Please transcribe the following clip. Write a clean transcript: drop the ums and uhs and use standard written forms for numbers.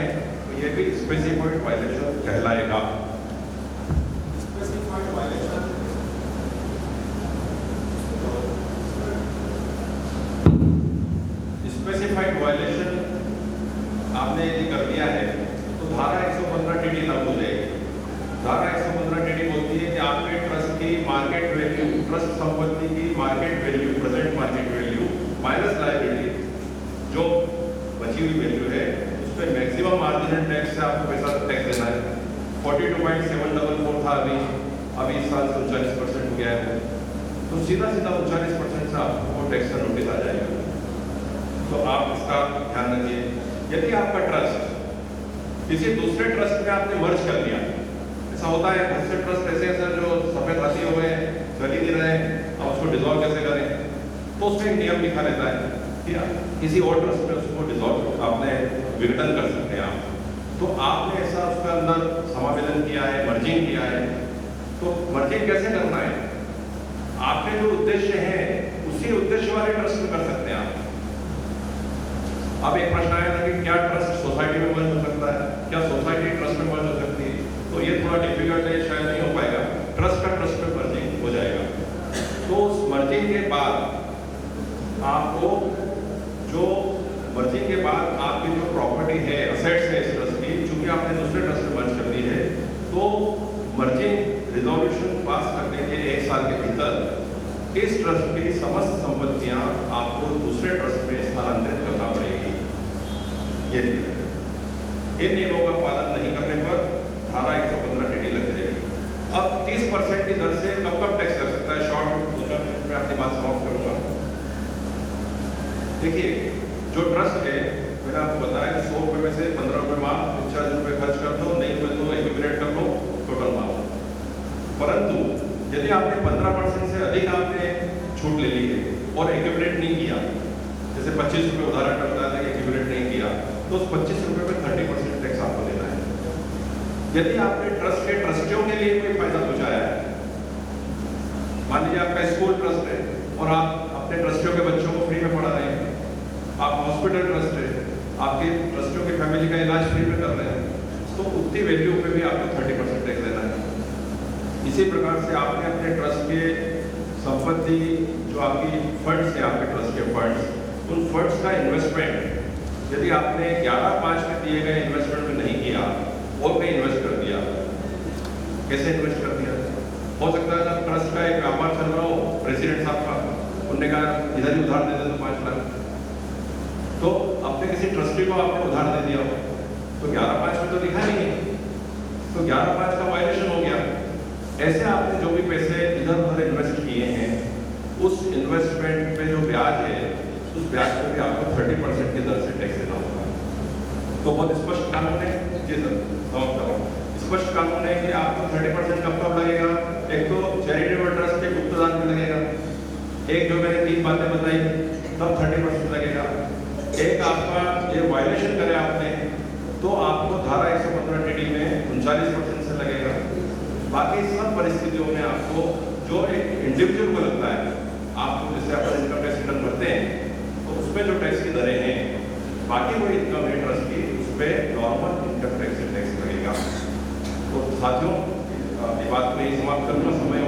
तो ये भी स्पेसिफाइड वायलेशन कहलाएगा। स्पेसिफाइड वायलेशन स्पेसिफाइड वायलेशन आपने यदि कर दिया है तो धारा 115 टीडी लागू हो जाएगी। धारा 115 टीडी बोलती है कि आपके ट्रस्ट की मार्केट वैल्यू, ट्रस्ट संपत्ति की market value, present market value minus liability, जो बची हुई वैल्यू है उस पर मैक्सिमम मार्जिनल टैक्स से आपको पैसा टैक्स देना है। 42.744 था अभी इस साल से 39% हो गया है, तो सीधा 39% से आपको टैक्स का नोटिस आ जाएगा। तो आप इसका ध्यान रखिए। यदि आपका ट्रस्ट किसी दूसरे ट्रस्ट में आपने मर्ज कर दिया, ऐसा होता है बहुत से ट्रस्ट ऐसे हैं सर जो सफेद हाथी हो गए, चल ही नहीं रहे, अब उसको डिसॉल्व कैसे करें, तो उसमें एक नियम लिखा रहता है कि किसी और ट्रस्ट में उसको डिसॉल्व आपने विघटन कर सकते हैं आप। तो आपने ऐसा उसके अंदर समावेदन किया है, मर्जिंग किया है, तो मर्जिंग कैसे करना है? आपके जो उद्देश्य है उसी उद्देश्य वाले ट्रस्ट में कर सकते हैं आप। अब एक प्रश्न आया था कि क्या ट्रस्ट सोसाइटी में मर्ज हो सकता है, क्या सोसाइटी ट्रस्ट में मर्ज हो सकती है? तो ये थोड़ा डिफिकल्ट है, शायद नहीं हो पाएगा। ट्रस्ट का ट्रस्ट में मर्जिंग हो जाएगा। तो उस मर्जिंग के बाद आपको जो मर्जिंग के बाद आपकी जो प्रॉपर्टी है, असेट्स है इस ट्रस्ट की, चूंकि आपने दूसरे ट्रस्ट में मर्ज कर दी है, तो मर्जिंग रिजोल्यूशन पास करने के 1 साल के भीतर इस ट्रस्ट की समस्त संपत्तियां आपको दूसरे ट्रस्ट में स्थानांतरित करना पड़ेगी। ये इन नियमों का पालन नहीं करने पर धारा 115 टीडी लग जाएगी। अब 30% की दर से कब कब टैक्स लग सकता है? शॉर्ट में अपनी बात समाप्त करूंगा। देखिए, जो ट्रस्ट है मैंने आपको बताया कि 100 रुपये में से 15 रुपये माफ, 40 रुपये खर्च कर दो, नहीं मिले तो एक्यूमुलेट कर लो, टोटल माफ। परंतु यदि आपने 15% से अधिक आपने छूट ले ली है और एक्यूमुलेट नहीं किया, जैसे 25 रुपये उदाहरण का बताया था कि एक्यूमुलेट नहीं किया, तो उस 25 रुपये में 30% टैक्स आपको देना है। यदि आपने ट्रस्ट के ट्रस्टियों के लिए कोई फायदा पहुंचाया है, मान लीजिए आपका स्कूल ट्रस्ट है और आप अपने ट्रस्टियों के बच्चों को फ्री में पढ़ा रहे हैं, आप हॉस्पिटल ट्रस्ट है, आपके ट्रस्टियों की फैमिली का इलाज फ्री में कर रहे हैं, तो उतनी वैल्यू पे भी आपको 30% टैक्स देना है। इसी प्रकार से आपने अपने ट्रस्ट के संपत्ति, जो आपकी फंड्स है, आपके ट्रस्ट के फंड्स, उन फंड्स का इन्वेस्टमेंट यदि आपने 11/5 में दिए गए इन्वेस्टमेंट में नहीं किया और कहीं इन्वेस्ट कर दिया, कैसे इन्वेस्ट कर दिया? हो सकता है जब ट्रस्ट का एक व्यापार चल रहा हो, प्रेसिडेंट साहब का, उन्होंने कहा इधर ही उधार दे दे तो 5 लाख, तो अपने किसी ट्रस्टी को आपने उधार दे दिया हो, तो 11/5 में तो लिखा नहीं है, तो 11/5 का वायलेशन हो गया। ऐसे आपने जो भी पैसे इधर उधर इन्वेस्ट किए हैं, उस इन्वेस्टमेंट पे जो ब्याज है, उस ब्याज पे भी आपको 30% की दर से टैक्स देना होगा। तो बहुत स्पष्ट कानून है जी सर, समाप्त करो। स्पष्ट कानून है कि आपको 30% कब लगेगा? एक तो चैरिटेबल ट्रस्ट के गुप्तदान में लगेगा, एक जो मैंने 3 बातें बताई तब 30% लगेगा, एक आपका ये वायलेशन करे आपने तो आपको धारा 115 टीडी में 39% से लगेगा। बाकी सब परिस्थितियों में आपको जो एक इंडिविजुअल को लगता है, आपको जैसे आप इनकम टैक्स रिटर्न भरते हैं तो उसमें जो टैक्स की दरें हैं, बाकी वो इनकम है ट्रस्ट की, उस पर नॉर्मल इनकम टैक्स लगेगा। तो साथियों, ये बात को यही समाप्त करना समय